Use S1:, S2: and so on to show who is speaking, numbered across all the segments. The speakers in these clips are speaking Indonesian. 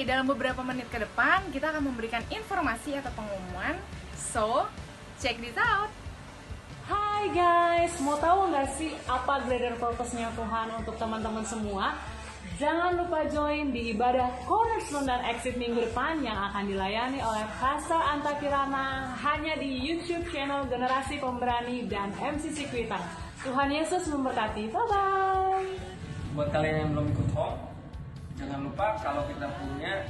S1: dalam beberapa menit ke depan kita akan memberikan informasi atau pengumuman. So, check this out.
S2: Hai guys, mau tahu nggak sih apa greater purpose-nya Tuhan untuk teman-teman semua? Jangan lupa join di ibadah Cornerstone dan Exit minggu depan yang akan dilayani oleh Pastor Anta Kirana hanya di YouTube channel Generasi Pemberani dan MCC Kuitang. Tuhan Yesus memberkati. Bye-bye.
S3: Buat kalian yang belum ikut home, jangan lupa kalau kita punya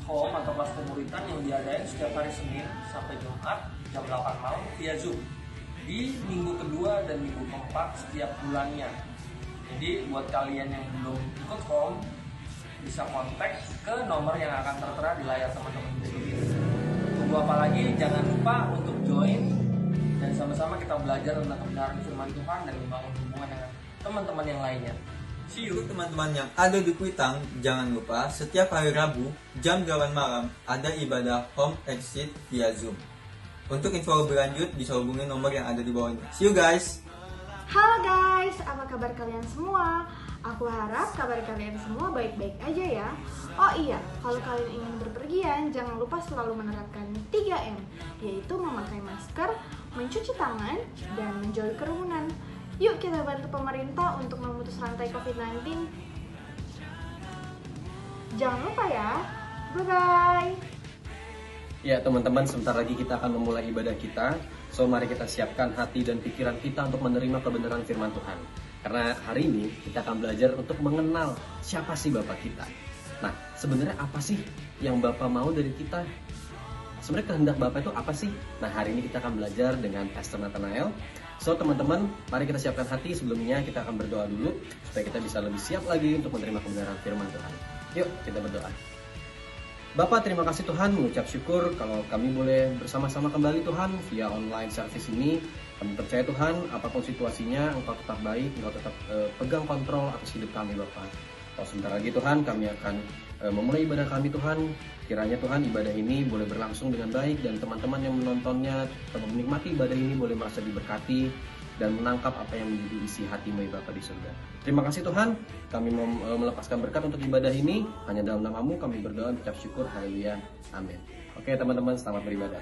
S3: home atau kelas komunitas yang diadain setiap hari Senin sampai Jumat jam 8 malam via Zoom di minggu kedua dan minggu keempat setiap bulannya. Jadi buat kalian yang belum ikut home bisa kontak ke nomor yang akan tertera di layar teman-teman ini. Tunggu apa lagi? Jangan lupa untuk join dan sama-sama kita belajar tentang kebenaran firman Tuhan dan membangun hubungan dengan teman-teman yang lainnya.
S4: See you teman-teman yang ada di Kuitang. Jangan lupa setiap hari Rabu jam 8 malam ada ibadah home exit via Zoom. Untuk info lebih lanjut bisa hubungi nomor yang ada di bawah ini. See you guys.
S5: Halo guys, apa kabar kalian semua? Aku harap kabar kalian semua baik-baik aja ya. Oh iya, kalau kalian ingin berpergian, jangan lupa selalu menerapkan 3M, yaitu memakai masker, mencuci tangan, dan menjauhi kerumunan. Yuk kita bantu pemerintah untuk memutus rantai COVID-19. Jangan lupa ya. Bye-bye.
S6: Ya teman-teman, sebentar lagi kita akan memulai ibadah kita. So mari kita siapkan hati dan pikiran kita untuk menerima kebenaran firman Tuhan. Karena hari ini kita akan belajar untuk mengenal siapa sih Bapak kita. Nah, sebenarnya apa sih yang Bapak mau dari kita? Sebenarnya kehendak Bapak itu apa sih? Nah, hari ini kita akan belajar dengan Pastor Nathanael. So teman-teman, mari kita siapkan hati. Sebelumnya kita akan berdoa dulu supaya kita bisa lebih siap lagi untuk menerima kebenaran firman Tuhan. Yuk kita berdoa. Bapak, terima kasih Tuhan, mengucap syukur kalau kami boleh bersama-sama kembali Tuhan via online service ini. Kami percaya Tuhan, apapun situasinya, Engkau tetap baik, Engkau tetap pegang kontrol atas hidup kami Bapak. Kalau sebentar lagi Tuhan, kami akan memulai ibadah kami Tuhan. Kiranya Tuhan, ibadah ini boleh berlangsung dengan baik dan teman-teman yang menontonnya atau menikmati ibadah ini boleh merasa diberkati dan menangkap apa yang menjadi isi hati-Mu Bapa di surga. Terima kasih Tuhan, kami mau melepaskan berkat untuk ibadah ini. Hanya dalam nama-Mu kami berdoa, mengucap syukur, haleluya, amin. Oke teman-teman, selamat beribadah.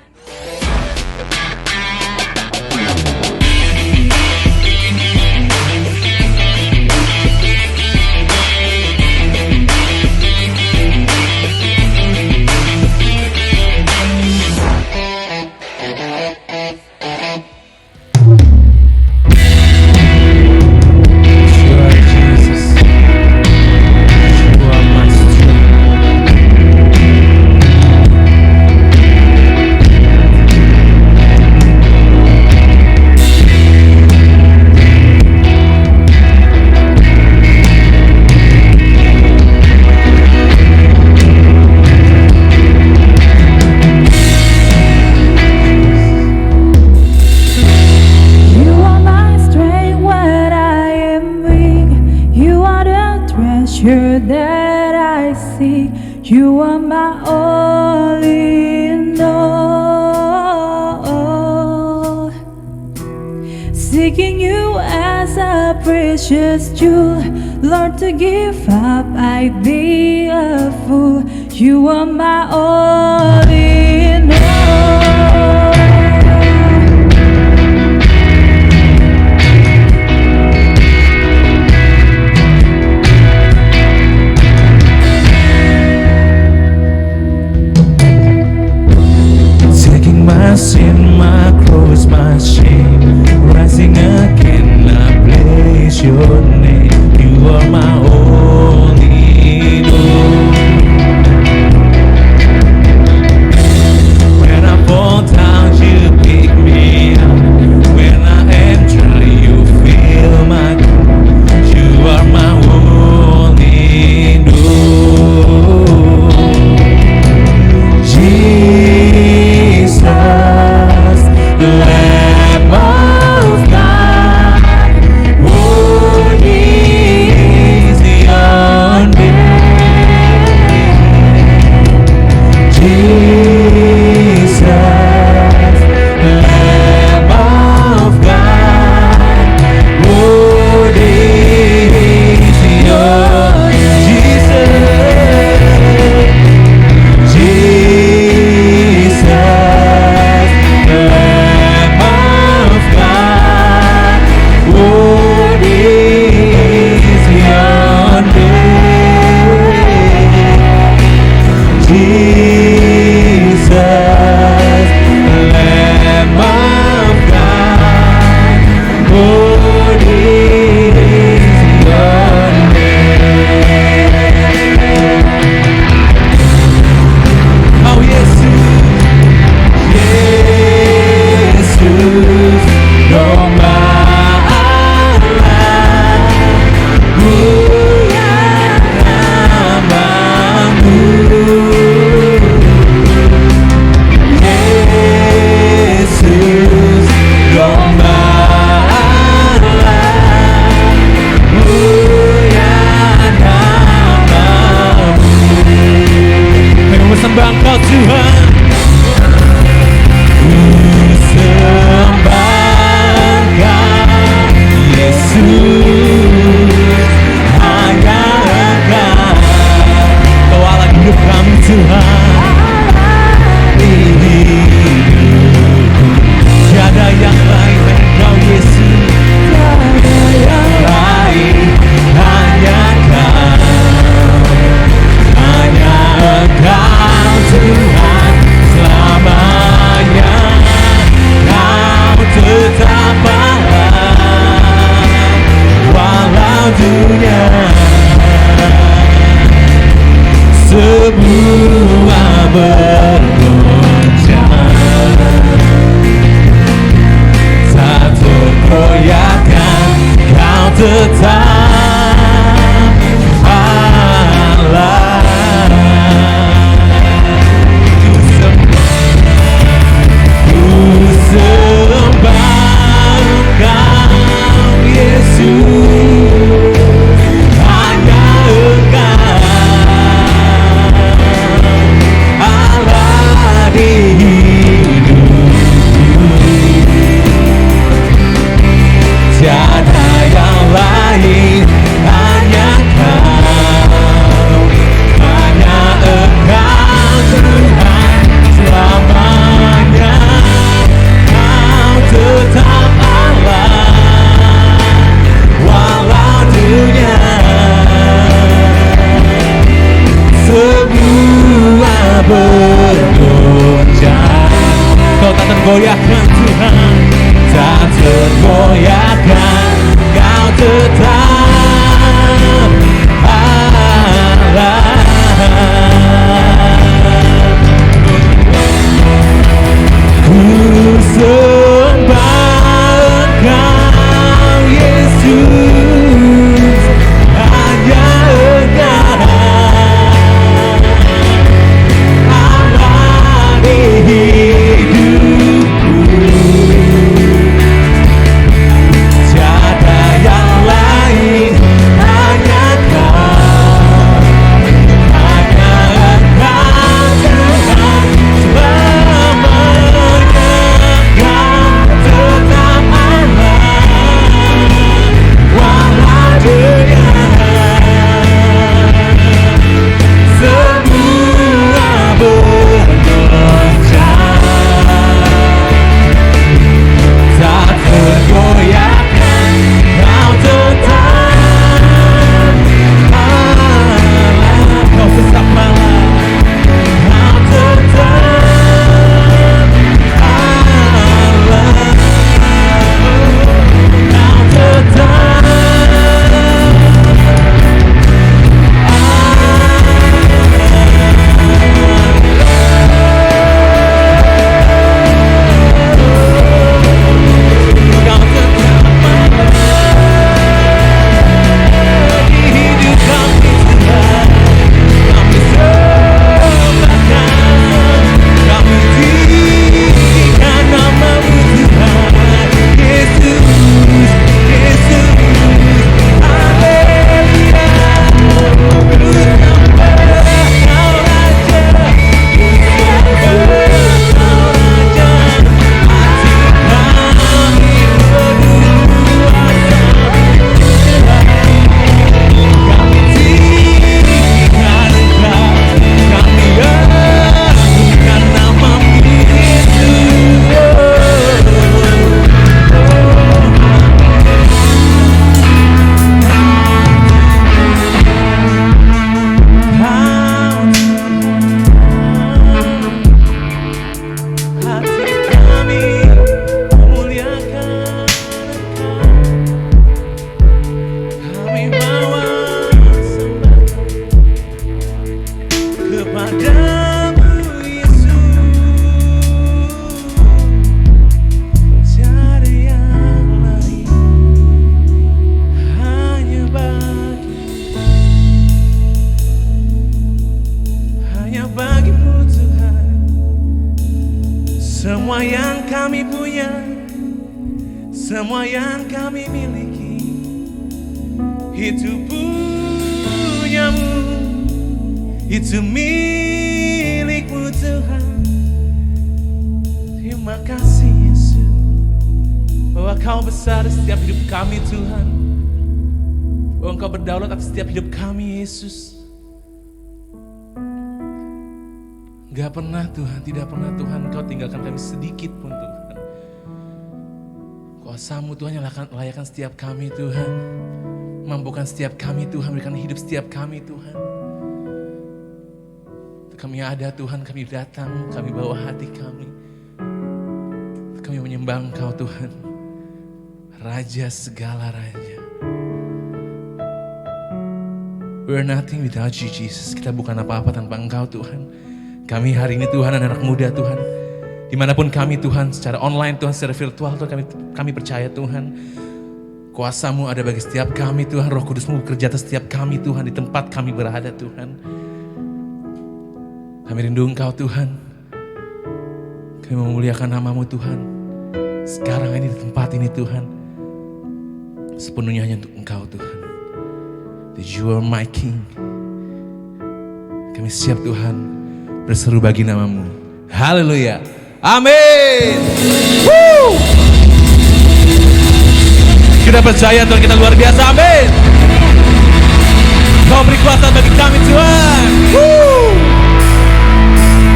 S7: That I see, you are my all in all. Seeking you as a precious jewel, Lord, to give up I'd be a fool. You are my all in all.
S8: My sin, my cross, my shame, rising again, I praise your name. You are my all in all. Holy is your name. Oh Yesus, Yesus, domba Allah, mulia namamu. Yesus, domba Allah, mulia namamu. Kami sembah Engkau Tuhan. Sembahkan Yesus, hanya Engkau, Kau Allah hidup kami Tuhan. Tiada yang lain Engkau Yesus, tiada yang lain, hanya Engkau Tuhan selamanya. Kau tetap Allah walau dunia semua bergoncang, tak tergoyahkan. Kau tetap Allah. Ku sembah Engkau Yesus, hanya Engkau Allah di hidupku. Tiada yang lain, hanya Kau, hanya Engkau Tuhan selamanya. Kau tetap Allah walau dunia semua bergoncang. Kau tak tergoyahkan Tuhan, tak tergoyahkan. Kau tetap Allah. Ku sembah Engkau Yesus, hanya Engkau Allah di hidupku. semua yang kami miliki itu punyamu, itu milikmu Tuhan. Terima kasih Yesus, bahwa Kau besar di setiap hidup kami Tuhan, bahwa Engkau berdaulat atas setiap hidup kami Yesus. Gak pernah Tuhan, tidak pernah Tuhan Kau tinggalkan kami sedikit pun Tuhan. Kuasa-Mu Tuhan yang layakan setiap kami Tuhan, mampukan setiap kami Tuhan, berikan hidup setiap kami Tuhan. Kami ada Tuhan, kami datang, kami bawa hati kami. Kami menyembah Engkau Tuhan, Raja segala Raja. We're nothing without you Jesus. Kita bukan apa-apa tanpa Engkau Tuhan. Kami hari ini Tuhan, anak-anak muda Tuhan, dimanapun kami Tuhan, secara online Tuhan, secara virtual Tuhan, kami percaya Tuhan, kuasa-Mu ada bagi setiap kami Tuhan, Roh Kudus-Mu bekerja atas setiap kami Tuhan, di tempat kami berada Tuhan. Kami rindu Engkau Tuhan, kami memuliakan nama-Mu Tuhan, sekarang ini di tempat ini Tuhan, sepenuhnya hanya untuk Engkau Tuhan. That you are my King. Kami siap Tuhan berseru bagi nama-Mu. Haleluya. Amin. Woo. Kita percaya Tuhan kita luar biasa. Amin. Kau beri kuasa bagi kami Tuhan. Woo.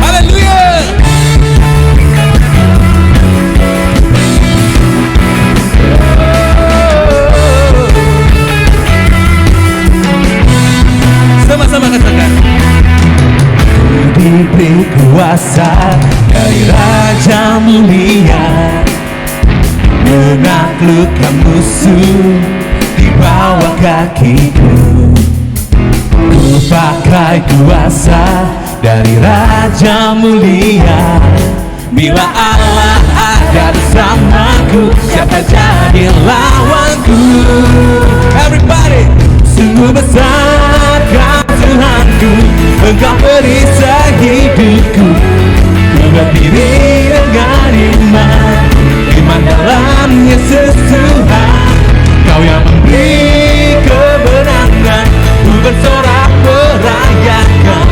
S8: Haleluya. Sama-sama katakan. Diberi kuasa dari Raja mulia, menaklukkan musuh di bawah kakiku. Ku pakai kuasa dari Raja mulia, bila Allah ada bersamaku, siapa jadi lawanku? Everybody, sungguh besar Kau Tuhanku, Engkau perisai hidupku. Ku berdiri dengan iman, iman dalam Yesus Tuhan. Kau yang memberi kebenangan, ku bersorak merayakan.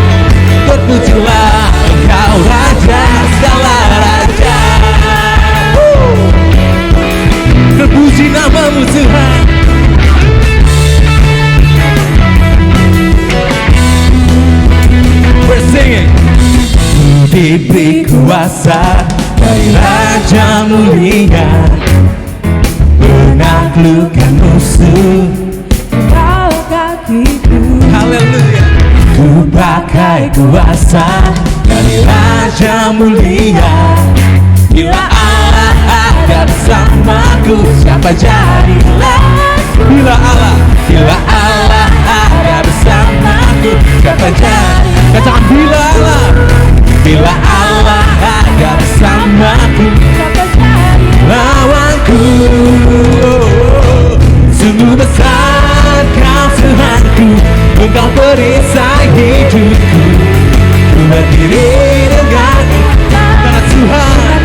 S8: Terpujilah Engkau Raja segala Raja. Terpuji nama-Mu Tuhan. We're singing. Ku diberi kuasa dari Raja mulia, menaklukkan musuh bawah kakiku. Haleluya. Ku pakai kuasa dari Raja mulia, bila Allah ada bersamaku, siapa jadi lawanku? Bila Allah ada bersamaku, siapa jadi? Katakan bila Allah ada bersamaku, siapa jadi lawanku? Sungguh besar Kau Tuhanku, Engkau perisai hidupku. Ku berdiri dengan iman Tuhan,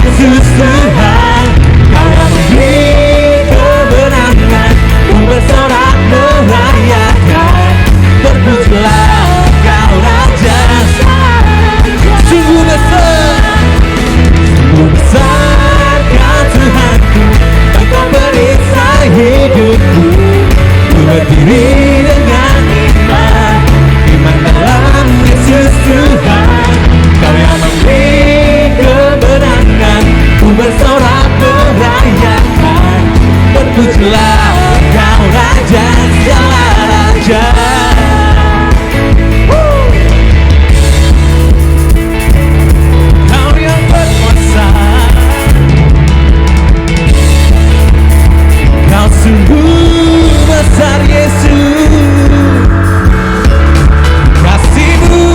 S8: Yesus Tuhan. Kau yang memberi kebenangan, ku bersorak merayakan. Terpujilah Kau Raja. Sungguh besar Kau Tuhanku, Engkau perisai hidupku. Ku berdiri dengan iman, iman dalam Yesus Tuhan. Kau yang memberi kebenangan, ku bersorak merayakan. Terpujilah Kau Raja segala Raja. Kau yang berkuasa, Kau sungguh besar Yesus. Kasih-Mu,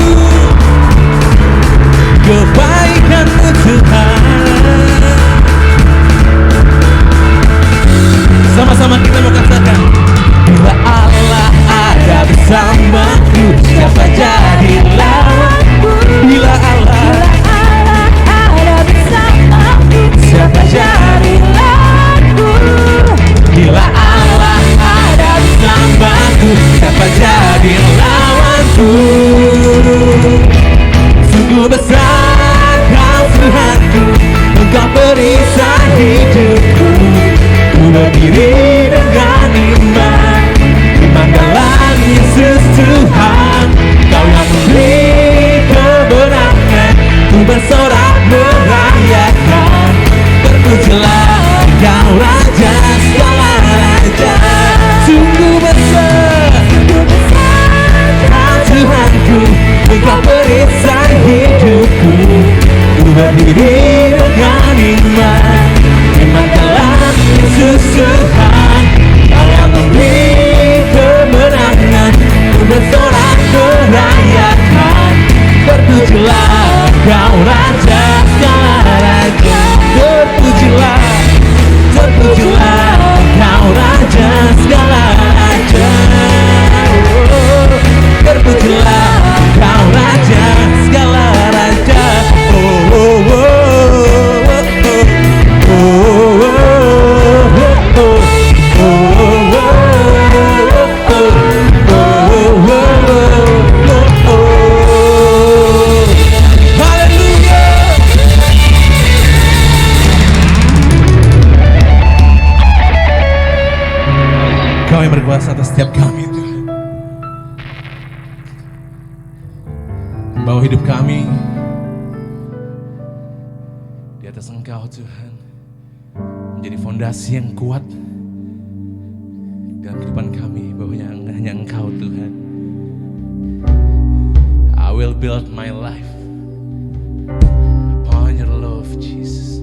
S8: kebaikan-Mu Tuhan. Sama-sama kita mau katakan, bila Allah ada berdiri dengan iman. Imankan Yesus Tuhan, Kau yang memberi kebenaran, ku bersorak merayakan. Terpujilah Kau Raja segala raja. Sungguh besar Tuhanku, Engkau perisai hidupku. Ku berdiri dengan iman. Imankanlah Yesus Tuhan, Kau yang memberi kemenangan, ku bersorak merayakan. Terpujilah Kau Raja segala raja. Terpujilah, terpujilah Kau Raja segala raja. Terpujilah Kau Raja segala raja. Kau yang berkuasa atas setiap kami, Tuhan. Bawa hidup kami di atas Engkau, Tuhan, menjadi fondasi yang kuat dalam kehidupan kami, bahwa hanya Engkau, Tuhan. I will build my life upon your love, Jesus.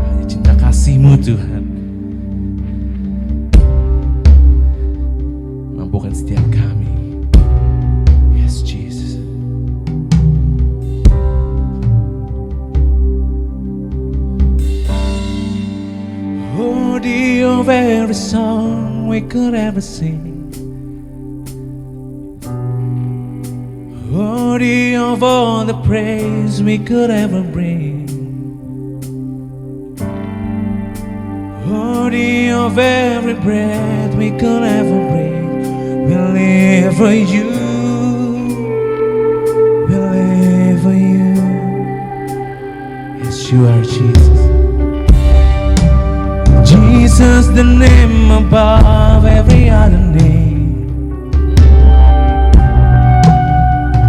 S8: Hanya cinta kasih-Mu, Tuhan, mampukan setiap kami. Yes, Jesus. Worthy of every song we could ever sing, worthy of all the praise we could ever bring, worthy of every breath we could ever breathe. We live for you, we live for you. Yes, you are Jesus. Jesus, the name above every other name.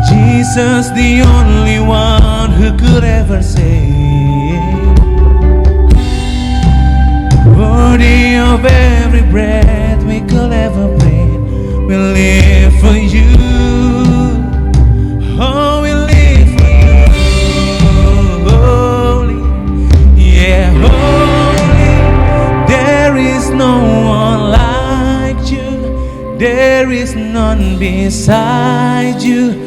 S8: Jesus, the only one who could ever save. Worthy of every breath we could ever breathe. We live for you. Oh, we live for you. Holy, yeah, holy. There is no one like you. There is none beside you.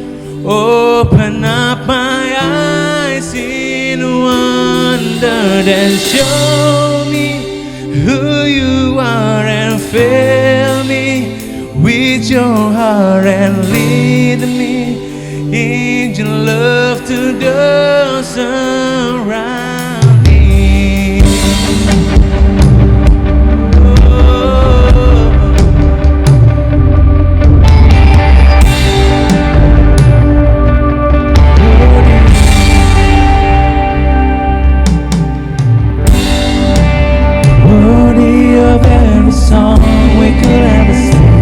S8: Open up my eyes in wonder, then show me who you are and fill me with your heart and lead me in your love to those around me. Worthy of every song we could ever sing,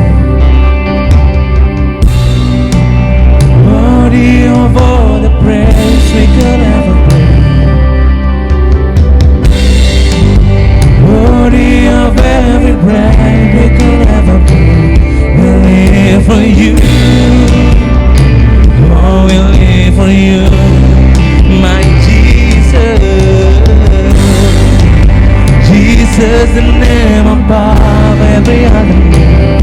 S8: worthy of all the praise we could ever bring, worthy of every breath we could ever breathe. We live for you, oh, we live for you, my Jesus. Jesus, the name above every other name.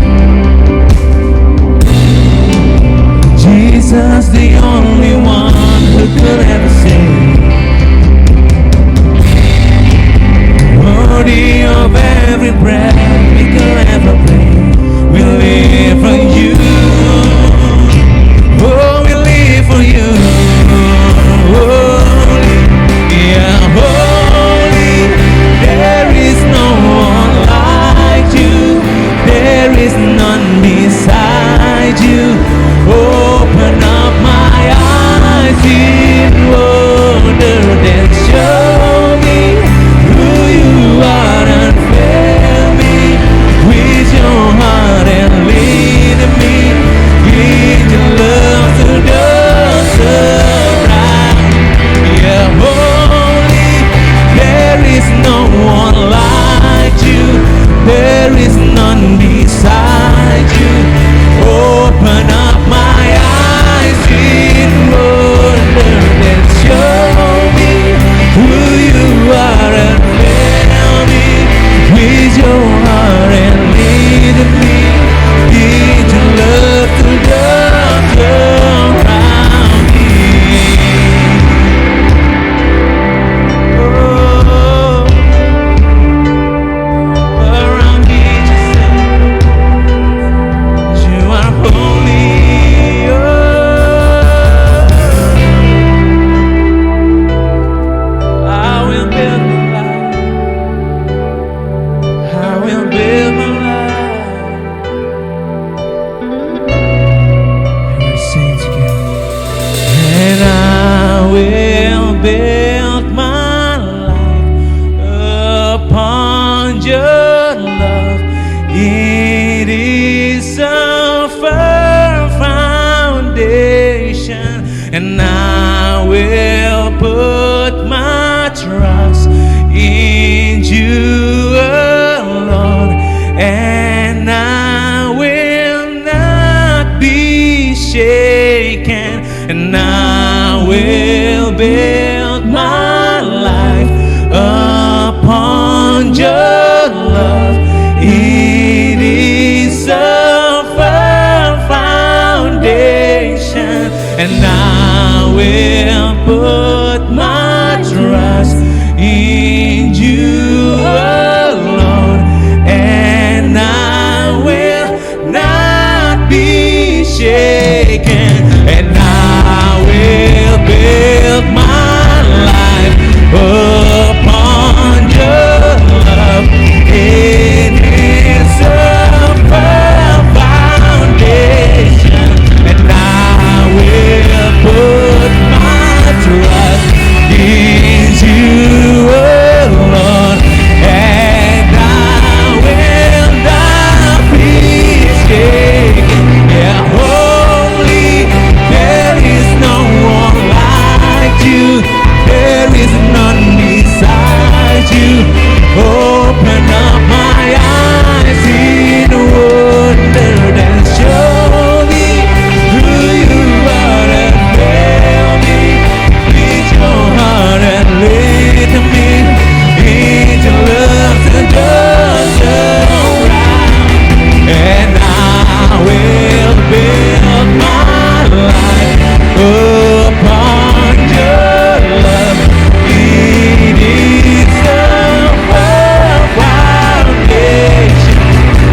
S8: Jesus, the only one who could ever save. Worthy of every breath we could ever breathe. We live for you. Oh, we live for you. Holy, yeah, holy. There is no one like you. There is none beside you. Open up my eyes in wonder, then show me who you are and upon your love. It is a firm foundation, and I will put my trust in you alone, and I will not be shaken, and I will build my life upon your love. It is a firm foundation, and I will put my trust in you alone, and I will not be shaken, and I will build my life upon your love. It is a firm foundation, and I will put my trust in you alone, and I will not be shaken. Yeah, holy, there is no one like you. There is none beside you. Open up my eyes in wonder and show me who you are, and fill me with your heart and lead me into love and just around. And I will build my life upon your love. It is a firm foundation,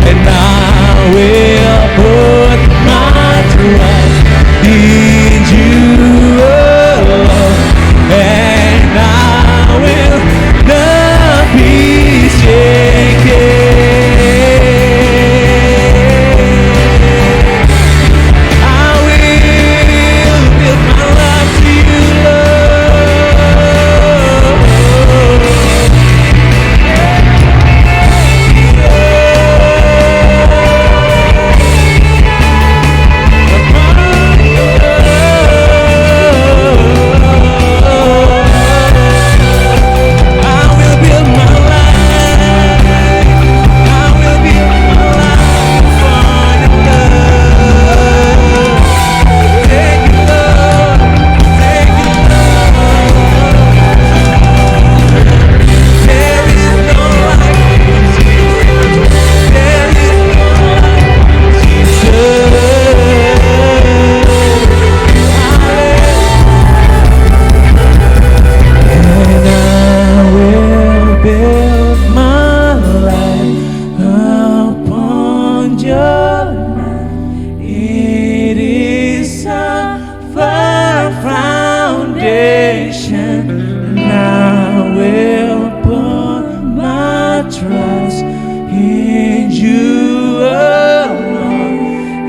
S8: and I will put my trust in you alone, and I will not be shaken. I will build my life to you, trust in you alone,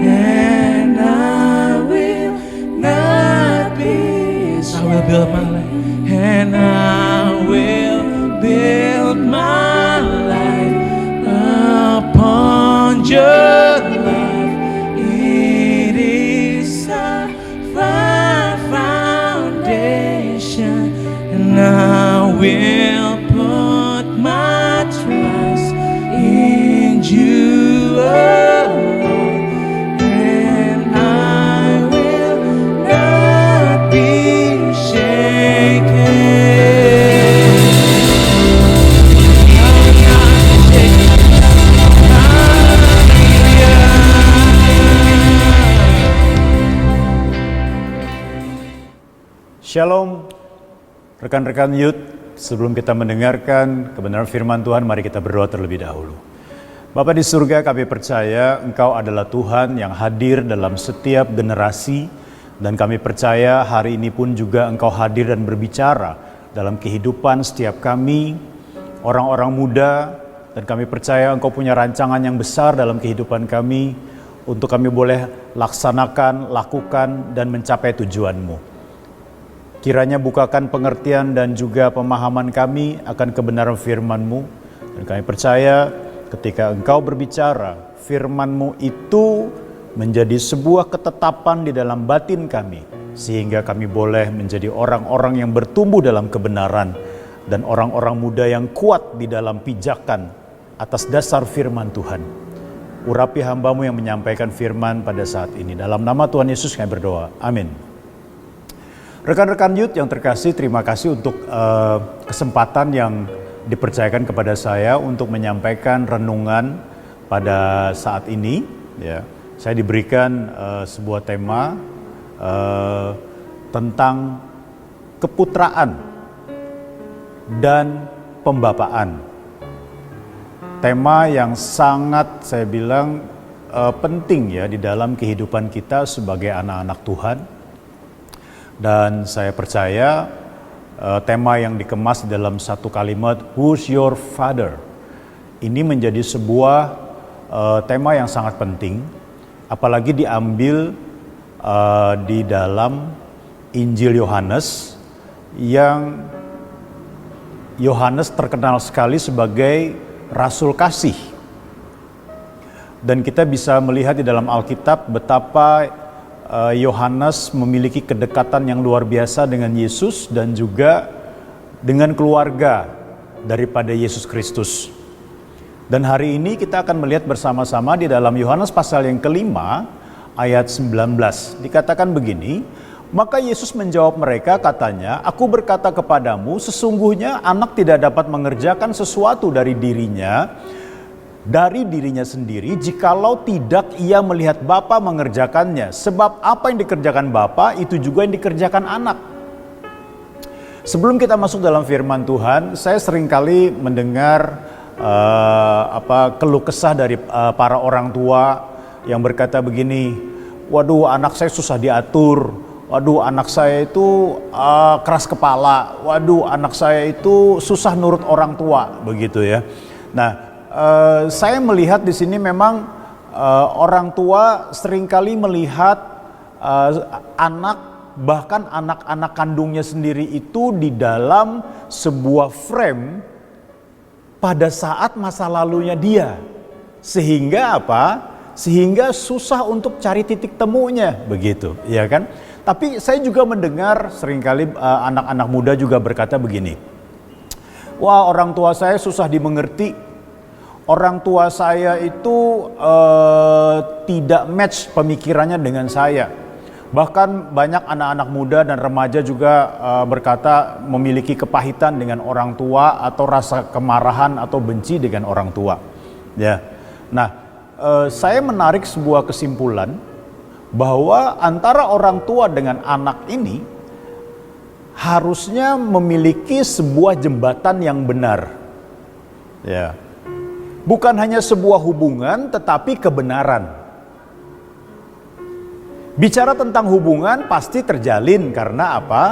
S8: and I will not be. I will build my life, and I will build my life upon your love. It is a firm foundation, and I will put my trust in you alone, and I will not be shaken.
S9: Shalom, rekan-rekan youth. Sebelum kita mendengarkan kebenaran firman Tuhan, mari kita berdoa terlebih dahulu. Bapa di surga, kami percaya Engkau adalah Tuhan yang hadir dalam setiap generasi, dan kami percaya hari ini pun juga Engkau hadir dan berbicara dalam kehidupan setiap kami, orang-orang muda, dan kami percaya Engkau punya rancangan yang besar dalam kehidupan kami untuk kami boleh laksanakan, lakukan, dan mencapai tujuan-Mu. Kiranya bukakan pengertian dan juga pemahaman kami akan kebenaran firman-Mu, Dan kami percaya ketika Engkau berbicara, firman-Mu itu menjadi sebuah ketetapan di dalam batin kami, sehingga kami boleh menjadi orang-orang yang bertumbuh dalam kebenaran dan orang-orang muda yang kuat di dalam pijakan atas dasar firman Tuhan. Urapi hamba-Mu yang menyampaikan firman pada saat ini. Dalam nama Tuhan Yesus kami berdoa. Amin. Rekan-rekan youth yang terkasih, terima kasih untuk kesempatan yang dipercayakan kepada saya untuk menyampaikan renungan pada saat ini. Ya, saya diberikan sebuah tema tentang keputraan dan pembapaan. Tema yang sangat saya bilang penting ya di dalam kehidupan kita sebagai anak-anak Tuhan. Dan saya percaya tema yang dikemas dalam satu kalimat, Who's your father? Ini menjadi sebuah tema yang sangat penting, apalagi diambil di dalam Injil Yohanes, yang Yohanes terkenal sekali sebagai Rasul Kasih. Dan kita bisa melihat di dalam Alkitab betapa Yohanes memiliki kedekatan yang luar biasa dengan Yesus dan juga dengan keluarga daripada Yesus Kristus. Dan hari ini kita akan melihat bersama-sama di dalam Yohanes pasal yang kelima ayat 19. Dikatakan begini, maka Yesus menjawab mereka, katanya, Aku berkata kepadamu, sesungguhnya anak tidak dapat mengerjakan sesuatu dari dirinya sendiri, jikalau tidak ia melihat Bapa mengerjakannya. Sebab apa yang dikerjakan Bapa, itu juga yang dikerjakan anak. Sebelum kita masuk dalam firman Tuhan, saya seringkali mendengar keluh kesah dari para orang tua yang berkata begini, waduh anak saya susah diatur. Waduh anak saya itu keras kepala, waduh anak saya itu susah nurut orang tua, begitu ya. Nah, saya melihat di sini memang orang tua seringkali melihat anak, bahkan anak-anak kandungnya sendiri itu di dalam sebuah frame pada saat masa lalunya dia. Sehingga apa? Sehingga susah untuk cari titik temunya, begitu, ya kan? Tapi saya juga mendengar seringkali anak-anak muda juga berkata begini, wah orang tua saya susah dimengerti, orang tua saya itu tidak match pemikirannya dengan saya. Bahkan banyak anak-anak muda dan remaja juga berkata memiliki kepahitan dengan orang tua atau rasa kemarahan atau benci dengan orang tua. Ya, nah saya menarik sebuah kesimpulan bahwa antara orang tua dengan anak ini harusnya memiliki sebuah jembatan yang benar. Ya. Bukan hanya sebuah hubungan tetapi kebenaran. Bicara tentang hubungan pasti terjalin karena apa?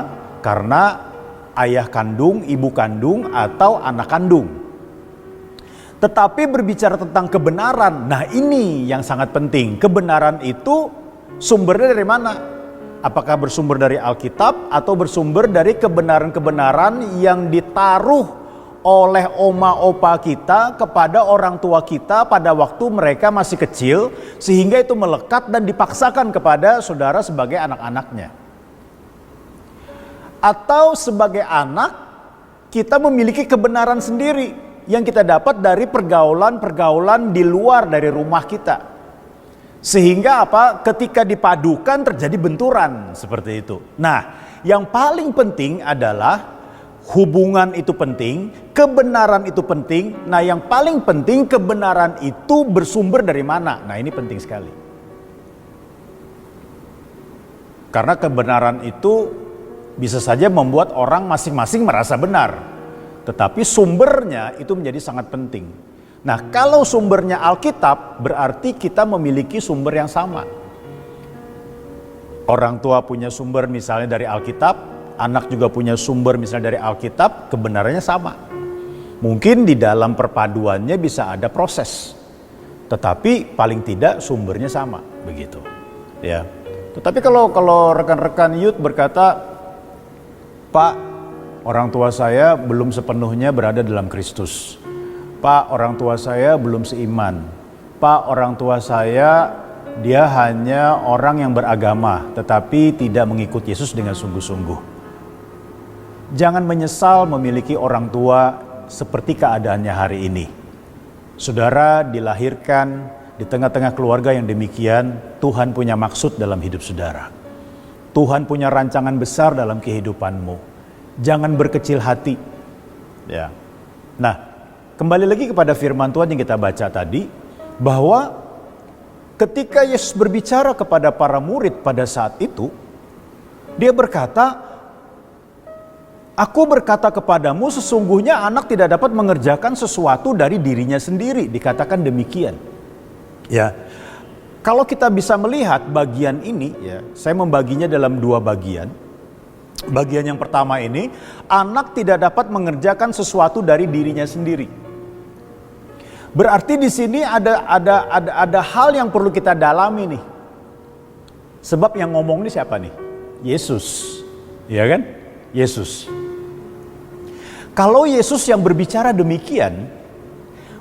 S9: Karena ayah kandung, ibu kandung atau anak kandung. Tetapi berbicara tentang kebenaran, nah ini yang sangat penting. Kebenaran itu sumbernya dari mana? Apakah bersumber dari Alkitab atau bersumber dari kebenaran-kebenaran yang ditaruh oleh oma opa kita kepada orang tua kita pada waktu mereka masih kecil, sehingga itu melekat dan dipaksakan kepada saudara sebagai anak-anaknya. Atau sebagai anak kita memiliki kebenaran sendiri yang kita dapat dari pergaulan-pergaulan di luar dari rumah kita. Sehingga apa? Ketika dipadukan terjadi benturan seperti itu. Nah, yang paling penting adalah hubungan itu penting, kebenaran itu penting. Nah, yang paling penting kebenaran itu bersumber dari mana? Nah, ini penting sekali. Karena kebenaran itu bisa saja membuat orang masing-masing merasa benar. Tetapi sumbernya itu menjadi sangat penting. Nah, kalau sumbernya Alkitab, berarti kita memiliki sumber yang sama. Orang tua punya sumber misalnya dari Alkitab, anak juga punya sumber misalnya dari Alkitab, kebenarannya sama. Mungkin di dalam perpaduannya bisa ada proses, tetapi paling tidak sumbernya sama, begitu. Ya. Tetapi kalau rekan-rekan youth berkata, Pak, orang tua saya belum sepenuhnya berada dalam Kristus. Pak, orang tua saya belum seiman. Pak, orang tua saya dia hanya orang yang beragama tetapi tidak mengikut Yesus dengan sungguh-sungguh. Jangan menyesal memiliki orang tua seperti keadaannya hari ini. Saudara dilahirkan di tengah-tengah keluarga yang demikian. Tuhan punya maksud dalam hidup saudara. Tuhan punya rancangan besar dalam kehidupanmu. Jangan berkecil hati. Ya. Nah, kembali lagi kepada firman Tuhan yang kita baca tadi, bahwa ketika Yesus berbicara kepada para murid pada saat itu, dia berkata, "Aku berkata kepadamu, sesungguhnya anak tidak dapat mengerjakan sesuatu dari dirinya sendiri." Dikatakan demikian. Ya. Kalau kita bisa melihat bagian ini, ya, saya membaginya dalam dua bagian. Bagian yang pertama ini, anak tidak dapat mengerjakan sesuatu dari dirinya sendiri. Berarti di sini ada hal yang perlu kita dalami nih. Sebab yang ngomong ini siapa nih? Yesus. Ya kan? Yesus. Kalau Yesus yang berbicara demikian,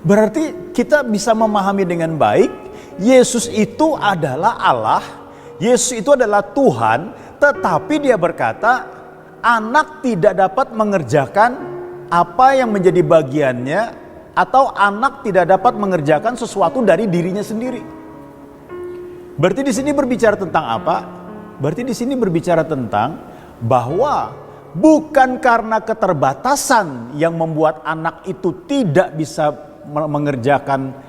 S9: berarti kita bisa memahami dengan baik, Yesus itu adalah Allah, Yesus itu adalah Tuhan, tetapi dia berkata, anak tidak dapat mengerjakan apa yang menjadi bagiannya, atau anak tidak dapat mengerjakan sesuatu dari dirinya sendiri. Berarti di sini berbicara tentang apa? Berarti di sini berbicara tentang bahwa bukan karena keterbatasan yang membuat anak itu tidak bisa mengerjakan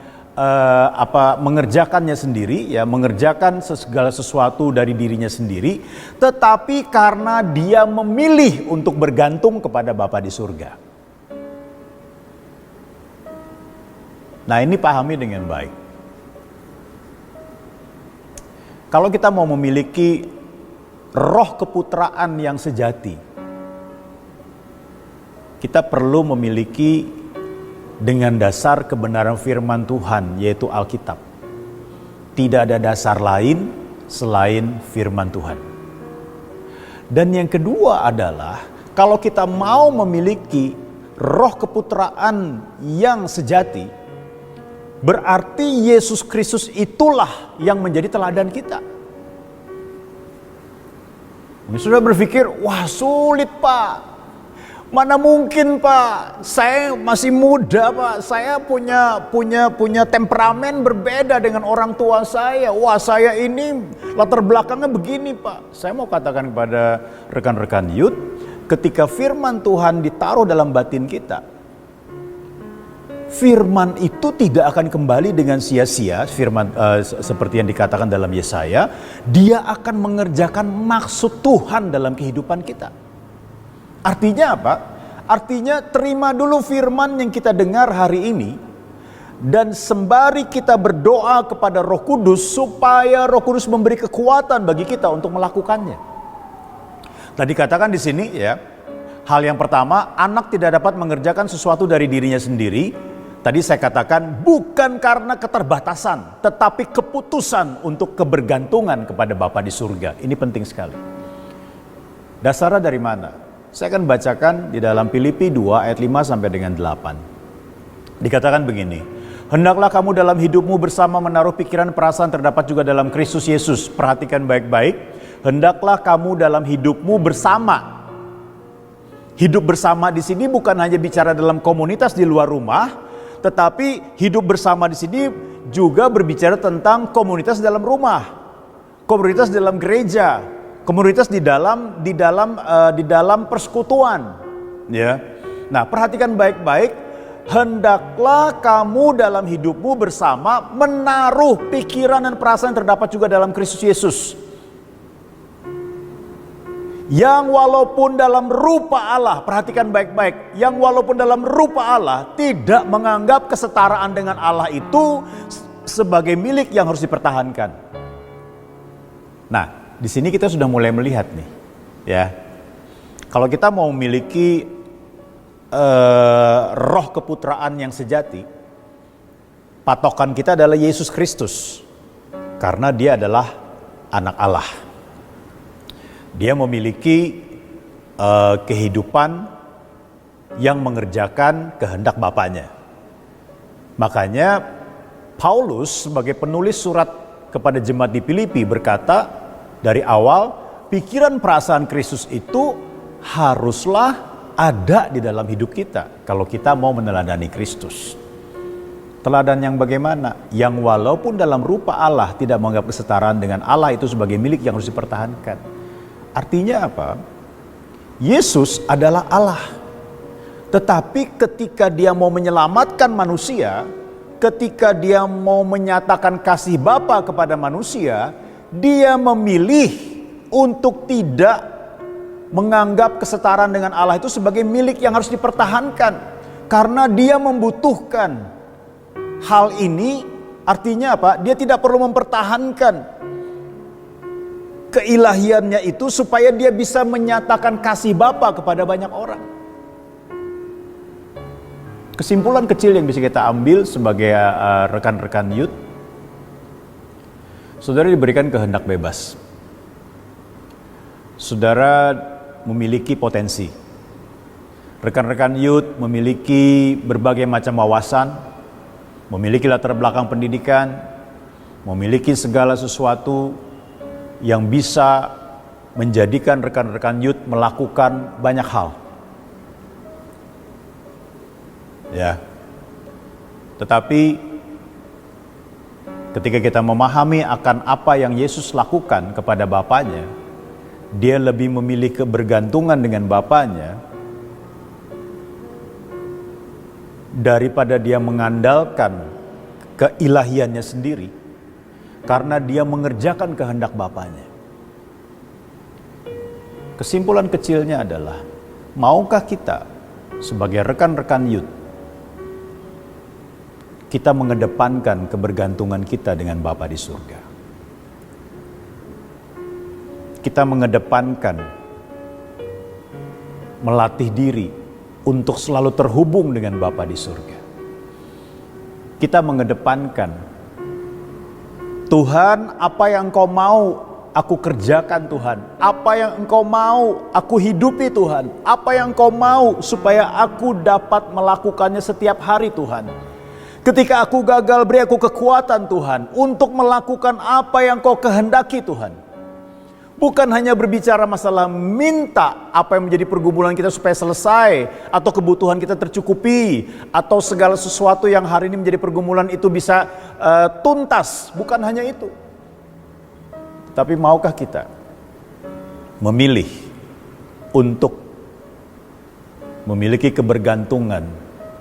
S9: mengerjakannya sendiri, ya, mengerjakan segala sesuatu dari dirinya sendiri, tetapi karena dia memilih untuk bergantung kepada Bapa di surga. Nah, ini pahami dengan baik. Kalau kita mau memiliki roh keputraan yang sejati, kita perlu memiliki dengan dasar kebenaran firman Tuhan, yaitu Alkitab. Tidak ada dasar lain selain firman Tuhan. Dan yang kedua adalah, kalau kita mau memiliki roh keputraan yang sejati, berarti Yesus Kristus itulah yang menjadi teladan kita. Ini sudah berpikir, wah sulit Pak. Mana mungkin Pak, saya masih muda Pak, saya punya temperamen berbeda dengan orang tua saya. Wah saya ini latar belakangnya begini Pak. Saya mau katakan kepada rekan-rekan youth, ketika firman Tuhan ditaruh dalam batin kita, firman itu tidak akan kembali dengan sia-sia. Firman seperti yang dikatakan dalam Yesaya, dia akan mengerjakan maksud Tuhan dalam kehidupan kita. Artinya apa? Artinya terima dulu firman yang kita dengar hari ini, dan sembari kita berdoa kepada Roh Kudus supaya Roh Kudus memberi kekuatan bagi kita untuk melakukannya. Tadi katakan di sini, ya, hal yang pertama, anak tidak dapat mengerjakan sesuatu dari dirinya sendiri. Tadi saya katakan bukan karena keterbatasan, tetapi keputusan untuk kebergantungan kepada Bapa di surga. Ini penting sekali. Dasarnya dari mana? Saya akan bacakan di dalam Filipi 2 ayat 5 sampai dengan 8. Dikatakan begini, hendaklah kamu dalam hidupmu bersama menaruh pikiran perasaan terdapat juga dalam Kristus Yesus. Perhatikan baik-baik, hendaklah kamu dalam hidupmu bersama. Hidup bersama di sini bukan hanya bicara dalam komunitas di luar rumah, tetapi hidup bersama di sini juga berbicara tentang komunitas dalam rumah, komunitas dalam gereja, komunitas di dalam persekutuan, ya. Nah, perhatikan baik-baik, hendaklah kamu dalam hidupmu bersama menaruh pikiran dan perasaan yang terdapat juga dalam Kristus Yesus, yang walaupun dalam rupa Allah, perhatikan baik-baik, yang walaupun dalam rupa Allah tidak menganggap kesetaraan dengan Allah itu sebagai milik yang harus dipertahankan. Nah, di sini kita sudah mulai melihat nih, ya. Kalau kita mau memiliki roh keputraan yang sejati, patokan kita adalah Yesus Kristus, karena dia adalah anak Allah. Dia memiliki kehidupan yang mengerjakan kehendak Bapaknya. Makanya Paulus sebagai penulis surat kepada jemaat di Filipi berkata dari awal, pikiran perasaan Kristus itu haruslah ada di dalam hidup kita kalau kita mau meneladani Kristus. Teladan yang bagaimana? Yang walaupun dalam rupa Allah tidak menganggap kesetaraan dengan Allah itu sebagai milik yang harus dipertahankan. Artinya apa? Yesus adalah Allah. Tetapi ketika dia mau menyelamatkan manusia, ketika dia mau menyatakan kasih Bapa kepada manusia, dia memilih untuk tidak menganggap kesetaraan dengan Allah itu sebagai milik yang harus dipertahankan. Karena dia membutuhkan hal ini, artinya apa? Dia tidak perlu mempertahankan keilahiannya itu supaya dia bisa menyatakan kasih Bapa kepada banyak orang. Kesimpulan kecil yang bisa kita ambil sebagai rekan-rekan youth, saudara diberikan kehendak bebas. Saudara memiliki potensi. Rekan-rekan youth memiliki berbagai macam wawasan, memiliki latar belakang pendidikan, memiliki segala sesuatu yang bisa menjadikan rekan-rekan youth melakukan banyak hal. Ya. Tetapi ketika kita memahami akan apa yang Yesus lakukan kepada Bapanya, dia lebih memilih kebergantungan dengan Bapanya daripada dia mengandalkan keilahiannya sendiri, karena dia mengerjakan kehendak Bapanya. Kesimpulan kecilnya adalah, maukah kita sebagai rekan-rekan youth kita mengedepankan kebergantungan kita dengan Bapa di surga? Kita mengedepankan melatih diri untuk selalu terhubung dengan Bapa di surga. Kita mengedepankan, Tuhan, apa yang Engkau mau aku kerjakan Tuhan. Apa yang Engkau mau aku hidupi Tuhan. Apa yang Engkau mau supaya aku dapat melakukannya setiap hari Tuhan. Ketika aku gagal, beri aku kekuatan Tuhan untuk melakukan apa yang Kau kehendaki Tuhan. Bukan hanya berbicara masalah minta apa yang menjadi pergumulan kita supaya selesai, atau kebutuhan kita tercukupi, atau segala sesuatu yang hari ini menjadi pergumulan itu bisa tuntas. Bukan hanya itu. Tapi maukah kita memilih untuk memiliki kebergantungan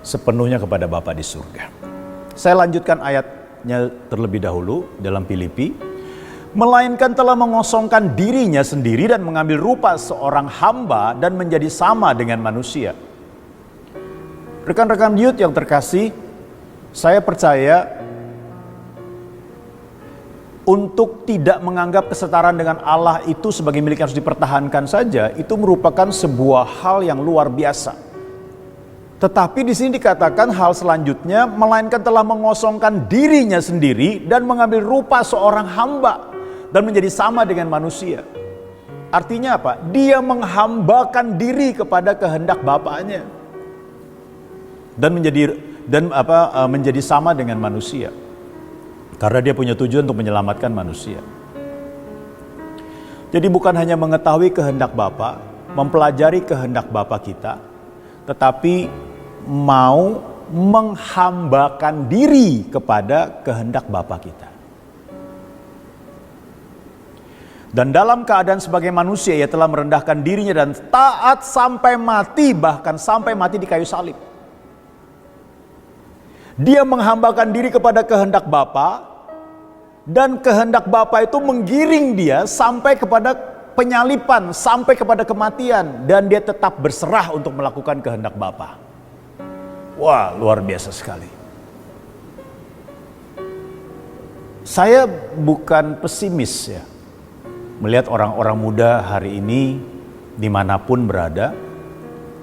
S9: sepenuhnya kepada Bapa di surga? Saya lanjutkan ayatnya terlebih dahulu dalam Filipi. Melainkan telah mengosongkan dirinya sendiri dan mengambil rupa seorang hamba dan menjadi sama dengan manusia. Rekan-rekan youth yang terkasih, saya percaya untuk tidak menganggap kesetaraan dengan Allah itu sebagai milik yang harus dipertahankan saja, itu merupakan sebuah hal yang luar biasa. Tetapi di sini dikatakan hal selanjutnya, melainkan telah mengosongkan dirinya sendiri dan mengambil rupa seorang hamba dan menjadi sama dengan manusia. Artinya apa? Dia menghambakan diri kepada kehendak Bapaknya dan menjadi sama dengan manusia. Karena dia punya tujuan untuk menyelamatkan manusia. Jadi bukan hanya mengetahui kehendak Bapa, mempelajari kehendak Bapa kita, tetapi mau menghambakan diri kepada kehendak Bapa kita. Dan dalam keadaan sebagai manusia, ia telah merendahkan dirinya dan taat sampai mati, bahkan sampai mati di kayu salib. Dia menghambakan diri kepada kehendak Bapa, dan kehendak Bapa itu menggiring dia sampai kepada penyalipan, sampai kepada kematian, dan dia tetap berserah untuk melakukan kehendak Bapa. Wah, luar biasa sekali. Saya bukan pesimis ya, melihat orang-orang muda hari ini dimanapun berada,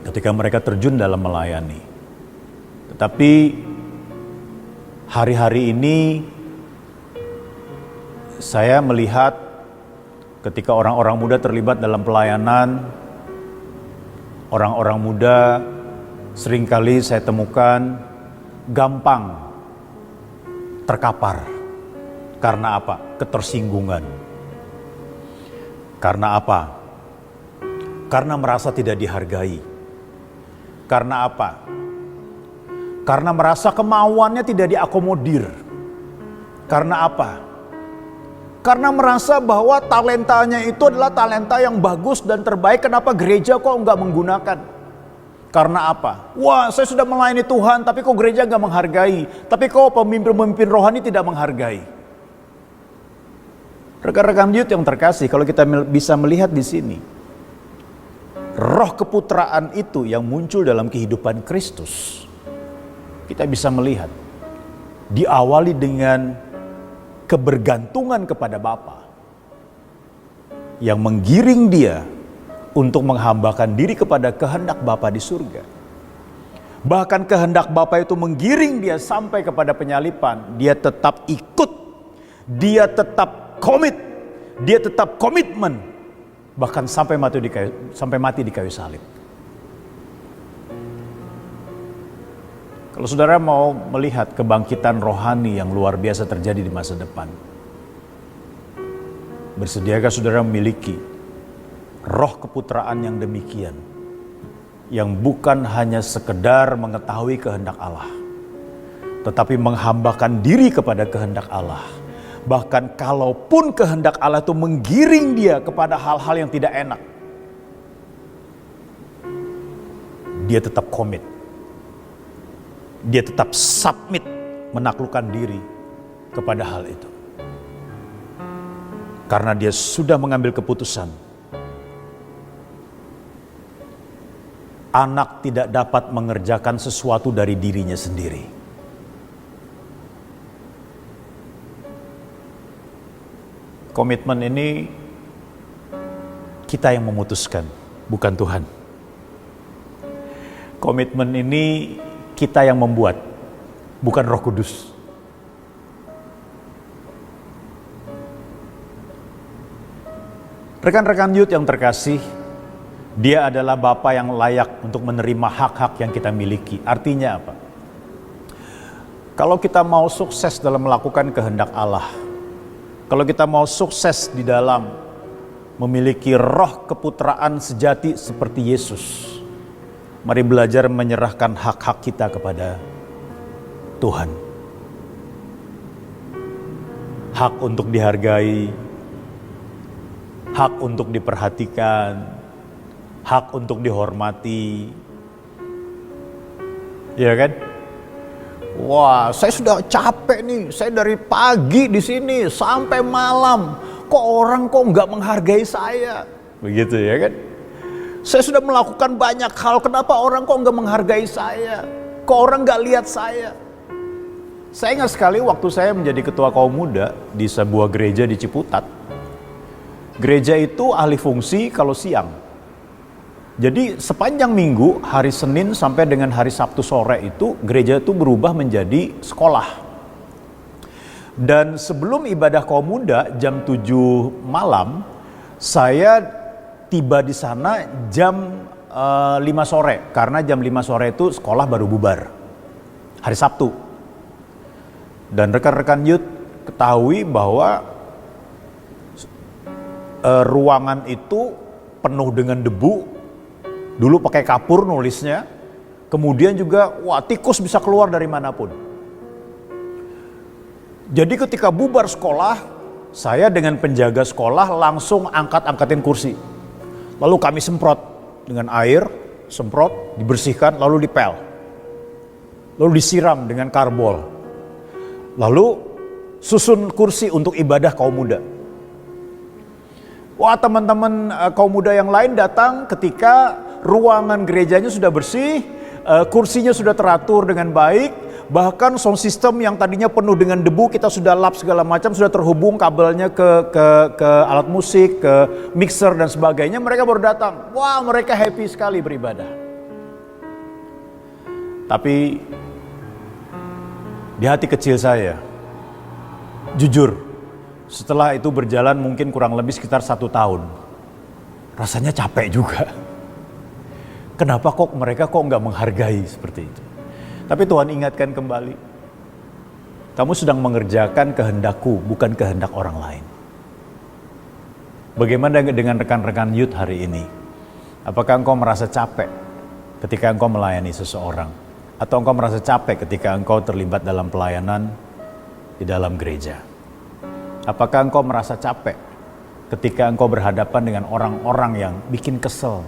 S9: ketika mereka terjun dalam melayani. Tetapi hari-hari ini saya melihat ketika orang-orang muda terlibat dalam pelayanan, orang-orang muda seringkali saya temukan gampang terkapar. Karena apa? Ketersinggungan. Karena apa? Karena merasa tidak dihargai. Karena apa? Karena merasa kemauannya tidak diakomodir. Karena apa? Karena merasa bahwa talentanya itu adalah talenta yang bagus dan terbaik. Kenapa gereja kok enggak menggunakan? Karena apa? Wah, saya sudah melayani Tuhan, tapi kok gereja enggak menghargai? Tapi kok pemimpin-pemimpin rohani tidak menghargai? Rekan-rekan youth yang terkasih, kalau kita bisa melihat di sini, roh keputraan itu yang muncul dalam kehidupan Kristus, kita bisa melihat diawali dengan kebergantungan kepada Bapa yang menggiring dia untuk menghambakan diri kepada kehendak Bapa di surga. Bahkan kehendak Bapa itu menggiring dia sampai kepada penyalipan. Dia tetap ikut, dia tetap komit, dia tetap komitmen, bahkan sampai mati di kayu salib. Kalau saudara mau melihat kebangkitan rohani yang luar biasa terjadi di masa depan, bersediakah saudara memiliki roh keputraan yang demikian, yang bukan hanya sekedar mengetahui kehendak Allah, tetapi menghambakan diri kepada kehendak Allah. Bahkan kalaupun kehendak Allah itu menggiring dia kepada hal-hal yang tidak enak, dia tetap komit. Dia tetap submit, menaklukkan diri kepada hal itu. Karena dia sudah mengambil keputusan. Anak tidak dapat mengerjakan sesuatu dari dirinya sendiri. Komitmen ini kita yang memutuskan, bukan Tuhan. Komitmen ini kita yang membuat, bukan Roh Kudus. Rekan-rekan youth yang terkasih, dia adalah Bapa yang layak untuk menerima hak-hak yang kita miliki. Artinya apa? Kalau kita mau sukses dalam melakukan kehendak Allah, kalau kita mau sukses di dalam memiliki roh keputraan sejati seperti Yesus, mari belajar menyerahkan hak-hak kita kepada Tuhan. Hak untuk dihargai, hak untuk diperhatikan, hak untuk dihormati. Ya kan? Wah, saya sudah capek nih. Saya dari pagi di sini sampai malam. Kok orang kok nggak menghargai saya? Begitu ya kan? Saya sudah melakukan banyak hal. Kenapa orang kok nggak menghargai saya? Kok orang nggak lihat saya? Saya ingat sekali waktu saya menjadi ketua kaum muda di sebuah gereja di Ciputat. Gereja itu alih fungsi kalau siang. Jadi sepanjang minggu, hari Senin sampai dengan hari Sabtu sore itu, gereja itu berubah menjadi sekolah. Dan sebelum ibadah kaum muda jam 7 malam, saya tiba di sana jam 5 sore. Karena jam 5 sore itu sekolah baru bubar, hari Sabtu. Dan rekan-rekan youth ketahui bahwa ruangan itu penuh dengan debu. Dulu pakai kapur nulisnya, kemudian juga tikus bisa keluar dari manapun. Jadi ketika bubar sekolah, saya dengan penjaga sekolah langsung angkatin kursi. Lalu kami semprot dengan air, semprot, dibersihkan, lalu dipel. Lalu disiram dengan karbol. Lalu susun kursi untuk ibadah kaum muda. Wah, teman-teman kaum muda yang lain datang ketika ruangan gerejanya sudah bersih, kursinya sudah teratur dengan baik, bahkan sound system yang tadinya penuh dengan debu kita sudah lap segala macam, sudah terhubung kabelnya ke alat musik, ke mixer dan sebagainya. Mereka baru datang. Wah, mereka happy sekali beribadah. Tapi di hati kecil saya, jujur, setelah itu berjalan mungkin kurang lebih sekitar 1 tahun, rasanya capek juga. Kenapa mereka nggak menghargai seperti itu? Tapi Tuhan ingatkan kembali, kamu sedang mengerjakan kehendakku, bukan kehendak orang lain. Bagaimana dengan rekan-rekan youth hari ini? Apakah engkau merasa capek ketika engkau melayani seseorang? Atau engkau merasa capek ketika engkau terlibat dalam pelayanan di dalam gereja? Apakah engkau merasa capek ketika engkau berhadapan dengan orang-orang yang bikin kesel,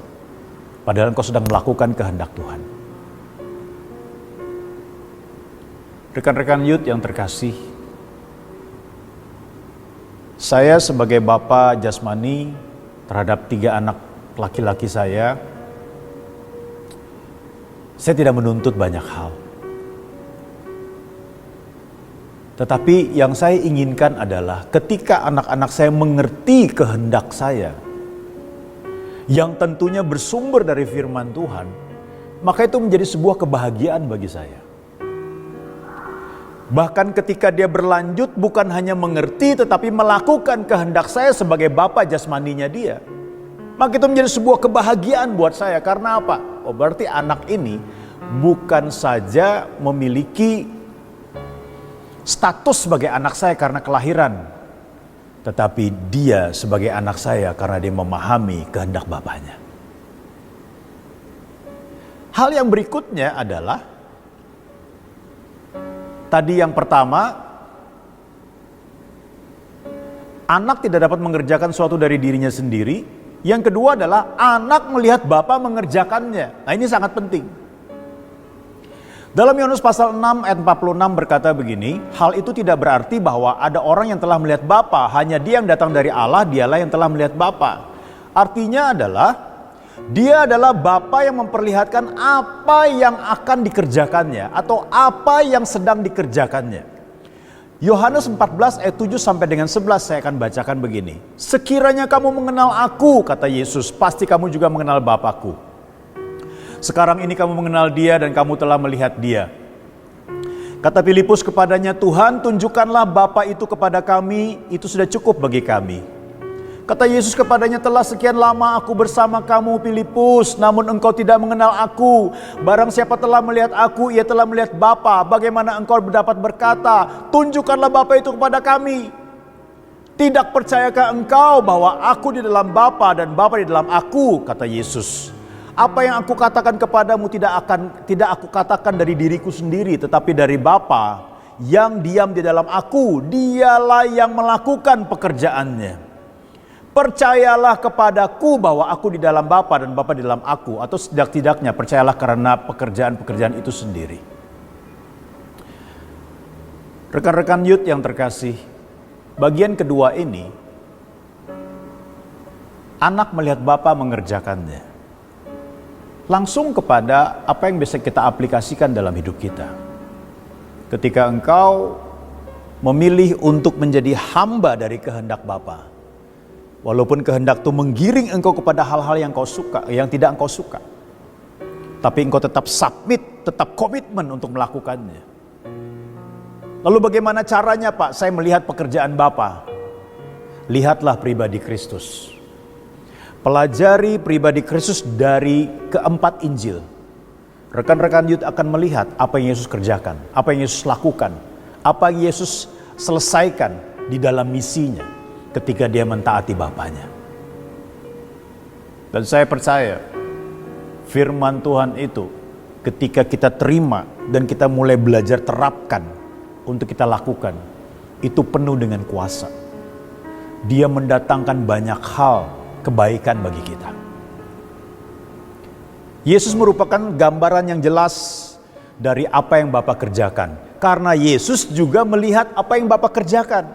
S9: padahal engkau sedang melakukan kehendak Tuhan? Rekan-rekan youth yang terkasih, saya sebagai bapa jasmani terhadap 3 anak laki-laki saya tidak menuntut banyak hal. Tetapi yang saya inginkan adalah ketika anak-anak saya mengerti kehendak saya, yang tentunya bersumber dari firman Tuhan, maka itu menjadi sebuah kebahagiaan bagi saya. Bahkan ketika dia berlanjut bukan hanya mengerti tetapi melakukan kehendak saya sebagai bapa jasmaninya dia, maka itu menjadi sebuah kebahagiaan buat saya. Karena apa? Oh, berarti anak ini bukan saja memiliki status sebagai anak saya karena kelahiran, tetapi dia sebagai anak saya karena dia memahami kehendak bapaknya. Hal yang berikutnya adalah tadi yang pertama, anak tidak dapat mengerjakan sesuatu dari dirinya sendiri. Yang kedua adalah anak melihat bapa mengerjakannya. Nah, ini sangat penting. Dalam Yohanes pasal 6 ayat 46 berkata begini, hal itu tidak berarti bahwa ada orang yang telah melihat Bapa, hanya dia yang datang dari Allah, dialah yang telah melihat Bapa. Artinya adalah, dia adalah Bapa yang memperlihatkan apa yang akan dikerjakannya, atau apa yang sedang dikerjakannya. Yohanes 14 ayat 7 sampai dengan 11 saya akan bacakan begini. Sekiranya kamu mengenal aku, kata Yesus, pasti kamu juga mengenal Bapakku. Sekarang ini kamu mengenal dia dan kamu telah melihat dia. Kata Filipus kepadanya, Tuhan tunjukkanlah Bapa itu kepada kami, itu sudah cukup bagi kami. Kata Yesus kepadanya, telah sekian lama aku bersama kamu Filipus, namun engkau tidak mengenal aku. Barang siapa telah melihat aku, ia telah melihat Bapa. Bagaimana engkau dapat berkata, tunjukkanlah Bapa itu kepada kami? Tidak percayakah engkau bahwa aku di dalam Bapa dan Bapa di dalam aku, kata Yesus. Apa yang aku katakan kepadamu tidak aku katakan dari diriku sendiri, tetapi dari Bapa yang diam di dalam aku. Dialah yang melakukan pekerjaannya. Percayalah kepadaku bahwa aku di dalam Bapa dan Bapa di dalam aku, atau setidak-tidaknya percayalah karena pekerjaan-pekerjaan itu sendiri. Rekan-rekan youth yang terkasih, bagian kedua ini, anak melihat Bapa mengerjakannya. Langsung kepada apa yang bisa kita aplikasikan dalam hidup kita. Ketika engkau memilih untuk menjadi hamba dari kehendak Bapa, walaupun kehendak itu menggiring engkau kepada hal-hal yang kau suka, yang tidak engkau suka, tapi engkau tetap submit, tetap komitmen untuk melakukannya. Lalu bagaimana caranya, Pak? Saya melihat pekerjaan Bapa. Lihatlah pribadi Kristus. Pelajari pribadi Kristus dari keempat Injil. Rekan-rekan youth akan melihat apa yang Yesus kerjakan, apa yang Yesus lakukan, apa yang Yesus selesaikan di dalam misinya ketika dia mentaati Bapanya. Dan saya percaya firman Tuhan itu ketika kita terima dan kita mulai belajar terapkan untuk kita lakukan, itu penuh dengan kuasa. Dia mendatangkan banyak hal kebaikan bagi kita. Yesus merupakan gambaran yang jelas dari apa yang Bapa kerjakan. Karena Yesus juga melihat apa yang Bapa kerjakan.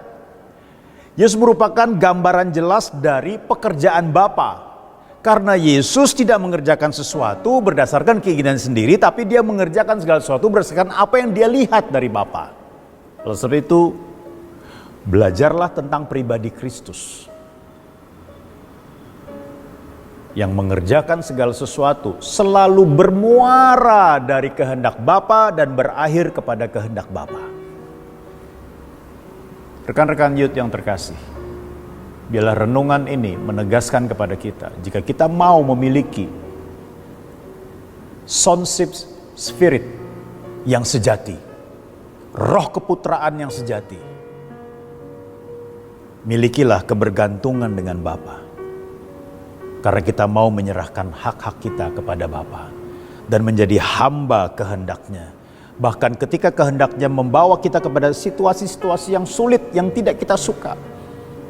S9: Yesus merupakan gambaran jelas dari pekerjaan Bapa. Karena Yesus tidak mengerjakan sesuatu berdasarkan keinginan sendiri, tapi dia mengerjakan segala sesuatu berdasarkan apa yang dia lihat dari Bapa. Oleh sebab itu, belajarlah tentang pribadi Kristus yang mengerjakan segala sesuatu selalu bermuara dari kehendak Bapa dan berakhir kepada kehendak Bapa. Rekan-rekan youth yang terkasih, biarlah renungan ini menegaskan kepada kita, jika kita mau memiliki sonship spirit yang sejati, roh keputraan yang sejati. Milikilah kebergantungan dengan Bapa. Karena kita mau menyerahkan hak-hak kita kepada Bapa dan menjadi hamba kehendaknya. Bahkan ketika kehendaknya membawa kita kepada situasi-situasi yang sulit, yang tidak kita suka,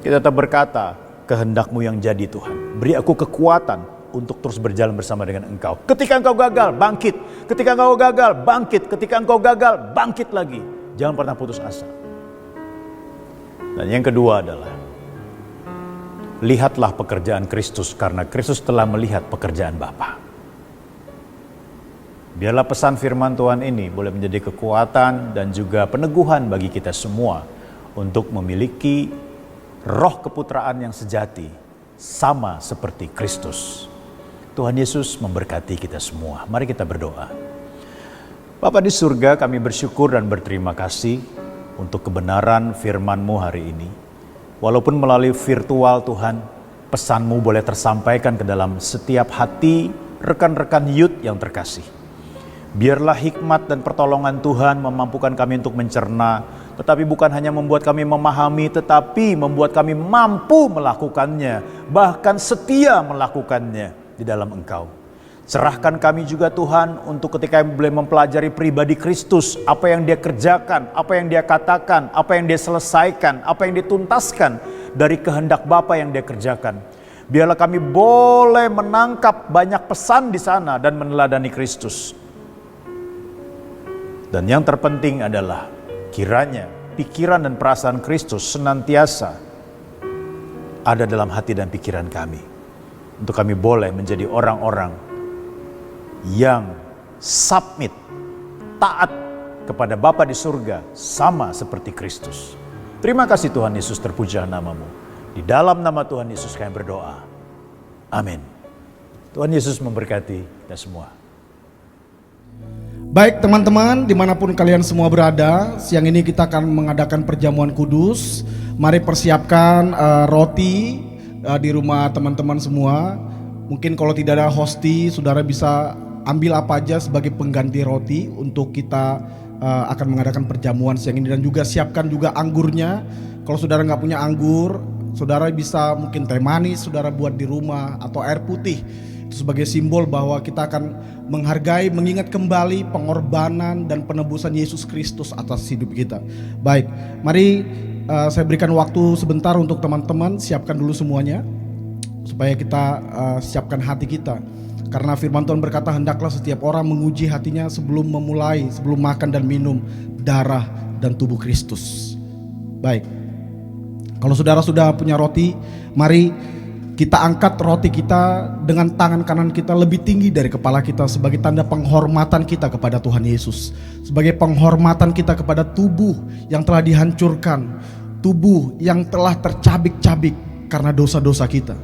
S9: kita tetap berkata, kehendakmu yang jadi Tuhan. Beri aku kekuatan untuk terus berjalan bersama dengan Engkau. Ketika Engkau gagal, bangkit. Ketika Engkau gagal, bangkit. Ketika Engkau gagal, bangkit lagi. Jangan pernah putus asa. Dan yang kedua adalah, lihatlah pekerjaan Kristus karena Kristus telah melihat pekerjaan Bapa. Biarlah pesan firman Tuhan ini boleh menjadi kekuatan dan juga peneguhan bagi kita semua untuk memiliki roh keputraan yang sejati sama seperti Kristus. Tuhan Yesus memberkati kita semua. Mari kita berdoa. Bapa di surga, kami bersyukur dan berterima kasih untuk kebenaran firman-Mu hari ini. Walaupun melalui virtual Tuhan, pesan-Mu boleh tersampaikan ke dalam setiap hati rekan-rekan youth yang terkasih. Biarlah hikmat dan pertolongan Tuhan memampukan kami untuk mencerna, tetapi bukan hanya membuat kami memahami, tetapi membuat kami mampu melakukannya, bahkan setia melakukannya di dalam Engkau. Serahkan kami juga Tuhan untuk ketika boleh mempelajari pribadi Kristus, apa yang Dia kerjakan, apa yang Dia katakan, apa yang Dia selesaikan, apa yang dituntaskan dari kehendak Bapa yang Dia kerjakan. Biarlah kami boleh menangkap banyak pesan di sana dan meneladani Kristus. Dan yang terpenting adalah kiranya pikiran dan perasaan Kristus senantiasa ada dalam hati dan pikiran kami. Untuk kami boleh menjadi orang-orang yang submit, taat kepada Bapa di surga sama seperti Kristus. Terima kasih Tuhan Yesus, terpujilah nama-Mu. Di dalam nama Tuhan Yesus kami berdoa. Amin. Tuhan Yesus memberkati kita semua.
S10: Baik teman-teman, dimanapun kalian semua berada, siang ini kita akan mengadakan perjamuan kudus. Mari persiapkan roti di rumah teman-teman semua. Mungkin kalau tidak ada hosti, saudara bisa ambil apa aja sebagai pengganti roti untuk kita akan mengadakan perjamuan siang ini. Dan juga siapkan juga anggurnya. Kalau saudara nggak punya anggur, saudara bisa mungkin teh manis saudara buat di rumah atau air putih. Itu sebagai simbol bahwa kita akan menghargai, mengingat kembali pengorbanan dan penebusan Yesus Kristus atas hidup kita. Baik, mari saya berikan waktu sebentar untuk teman-teman siapkan dulu semuanya supaya kita siapkan hati kita. Karena firman Tuhan berkata, hendaklah setiap orang menguji hatinya sebelum memulai, sebelum makan dan minum darah dan tubuh Kristus. Baik, kalau saudara sudah punya roti, mari kita angkat roti kita dengan tangan kanan kita lebih tinggi dari kepala kita sebagai tanda penghormatan kita kepada Tuhan Yesus. Sebagai penghormatan kita kepada tubuh yang telah dihancurkan, tubuh yang telah tercabik-cabik karena dosa-dosa kita.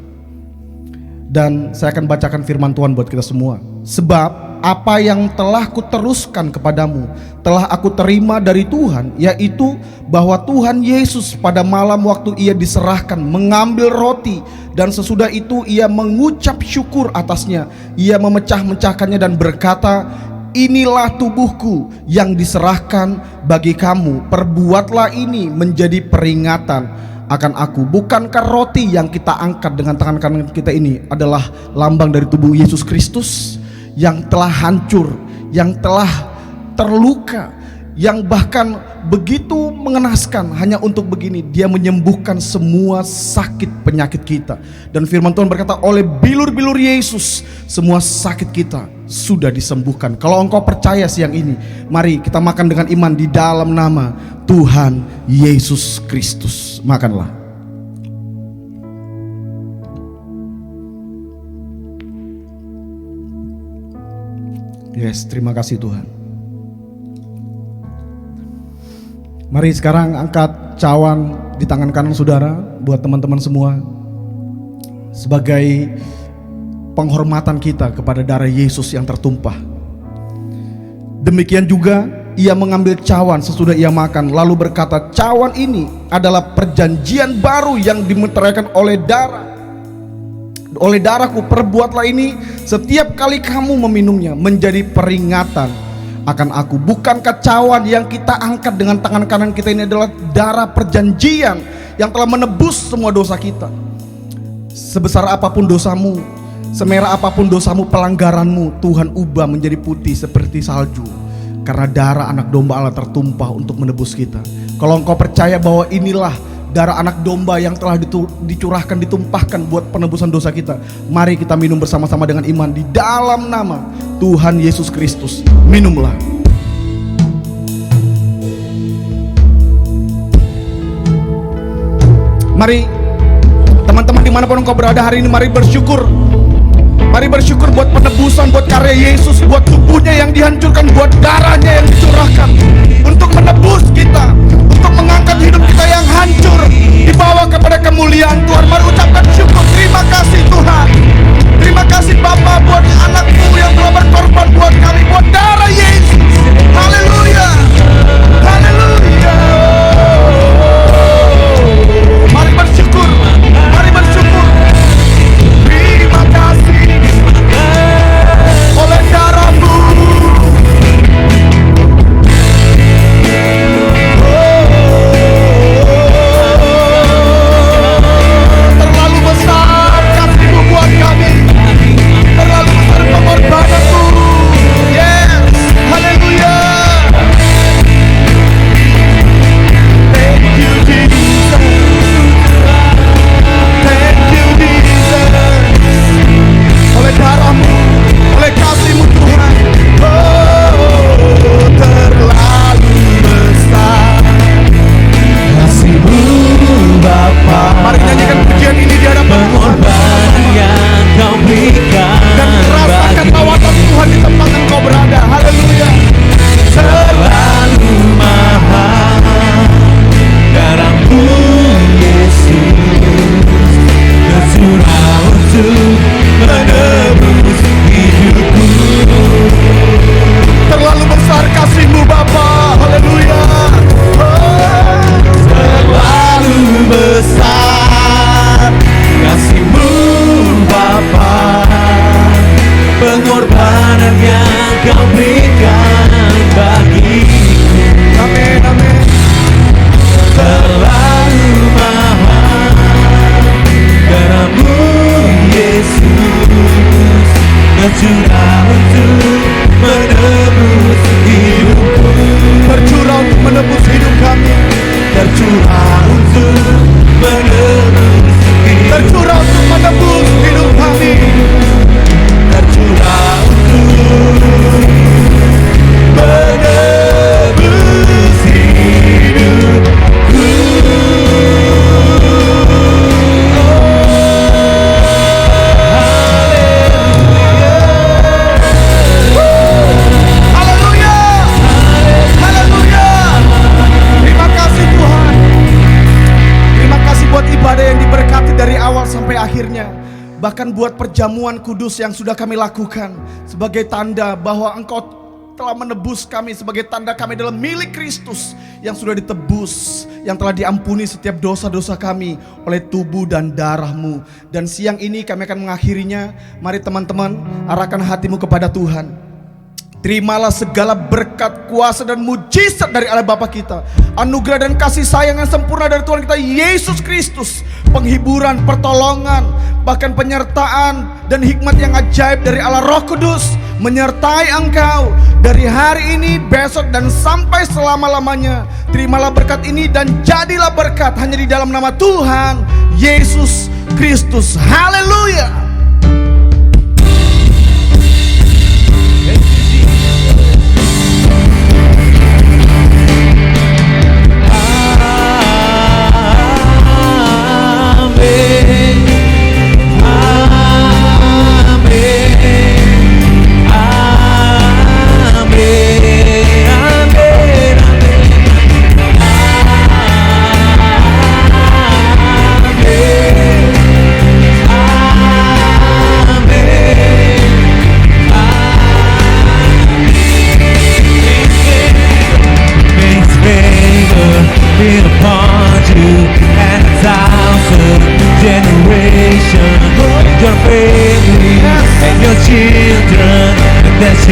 S10: Dan saya akan bacakan firman Tuhan buat kita semua. Sebab apa yang telah kuteruskan kepadamu telah aku terima dari Tuhan, yaitu bahwa Tuhan Yesus pada malam waktu ia diserahkan mengambil roti, dan sesudah itu ia mengucap syukur atasnya. Ia memecah-mecahkannya dan berkata, inilah tubuhku yang diserahkan bagi kamu, perbuatlah ini menjadi peringatan akan aku. Bukankah roti yang kita angkat dengan tangan kanan kita ini adalah lambang dari tubuh Yesus Kristus yang telah hancur, yang telah terluka, yang bahkan begitu mengenaskan hanya untuk begini, dia menyembuhkan semua sakit penyakit kita. Dan firman Tuhan berkata, oleh bilur-bilur Yesus semua sakit kita sudah disembuhkan. Kalau engkau percaya siang ini, mari kita makan dengan iman di dalam nama Tuhan Yesus Kristus. Makanlah. Yes, terima kasih Tuhan. Mari sekarang angkat cawan di tangan kanan saudara buat teman-teman semua, sebagai penghormatan kita kepada darah Yesus yang tertumpah. Demikian juga ia mengambil cawan sesudah ia makan, lalu berkata, cawan ini adalah perjanjian baru yang dimeteraikan oleh darahku. Perbuatlah ini setiap kali kamu meminumnya menjadi peringatan akan aku. Bukan kacauan yang kita angkat dengan tangan kanan kita ini adalah darah perjanjian yang telah menebus semua dosa kita. Sebesar apapun dosamu, semerah apapun dosamu, pelanggaranmu, Tuhan ubah menjadi putih seperti salju, karena darah anak domba Allah tertumpah untuk menebus kita. Kalau engkau percaya bahwa inilah darah anak domba yang telah dicurahkan, ditumpahkan buat penebusan dosa kita, mari kita minum bersama-sama dengan iman di dalam nama Tuhan Yesus Kristus. Minumlah. Mari teman-teman dimanapun engkau berada hari ini, mari bersyukur. Mari bersyukur buat penebusan, buat karya Yesus, buat tubuhnya yang dihancurkan, buat darahnya yang dicurahkan untuk menebus kita, untuk mengangkat hidup kita yang hancur, dibawa kepada kemuliaan Tuhan. Mari ucapkan syukur. Terima kasih Tuhan. Terima kasih Bapa buat anak-Mu yang telah berkorban buat kami, buat darah Yesus. Haleluya. Haleluya. Mari bersyukur. Mari bersyukur. Terima kasih oleh darah-Mu. Terlalu besar kasih-Mu buat kami, terlalu besar pengorbanan-Mu. Yes, haleluya. Thank you Jesus, thank you Jesus. Oleh darah-Mu, oleh kasih-Mu Tuhan, oh terlalu besar kasih-Mu Bapa. Mari nyanyikan pujian ini di hadapan Tuhan yang Kau berikan, dan rasakan lawatan Tuhan di tempat engkau berada. Haleluya. Terlalu mahal darah-Mu Yesus, tercurah untuk menebus hidupku. Terlalu besar kasih-Mu Bapa. Haleluya. Oh, terlalu besar kasih-Mu Bapa, pengorbanan yang Kau berikan bagiku. Amin, amin. Terlalu mahal darah-Mu Yesus, tercurah untuk menebus hidupku. Tercurah untuk menebus hidup kami. Tercurah untuk menebus hidup. Tercurah untuk menebus hidup kami. Tercurah untuk menebus hidupku. Haleluya. Haleluya. Terima kasih Tuhan. Terima kasih buat ibadah yang diberkati dari awal sampai akhirnya. Bahkan buat perjamuan kudus yang sudah kami lakukan sebagai tanda bahwa Engkau telah menebus kami, sebagai tanda kami adalah milik Kristus yang sudah ditebus, yang telah diampuni setiap dosa-dosa kami oleh tubuh dan darah-Mu. Dan siang ini kami akan mengakhirinya. Mari teman-teman, arahkan hatimu kepada Tuhan. Terimalah segala berkat, kuasa dan mujizat dari Allah Bapa kita, anugerah dan kasih sayang yang sempurna dari Tuhan kita Yesus Kristus, penghiburan, pertolongan, bahkan penyertaan dan hikmat yang ajaib dari Allah Roh Kudus menyertai engkau dari hari ini, besok dan sampai selama-lamanya. Terimalah berkat ini dan jadilah berkat hanya di dalam nama Tuhan Yesus Kristus. Haleluya.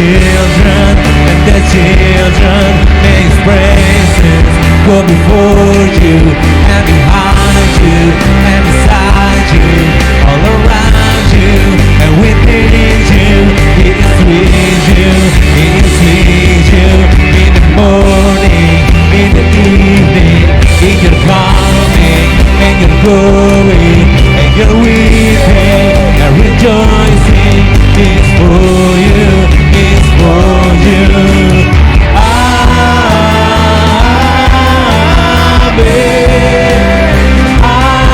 S11: Children and
S8: The children make praises go before you and behind you and beside you, all around you and within you. He is with you, He is with you in the morning, in the evening, in your coming and your going and your weeping and rejoicing. It's for you, it's for you. Amen, amen,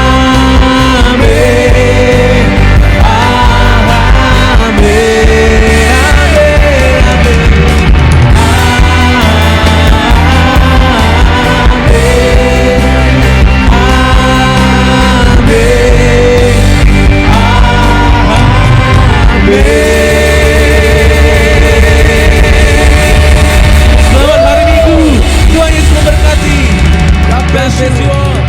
S8: Selamat hari Minggu, Tuhan Yesus memberkati. God bless you all.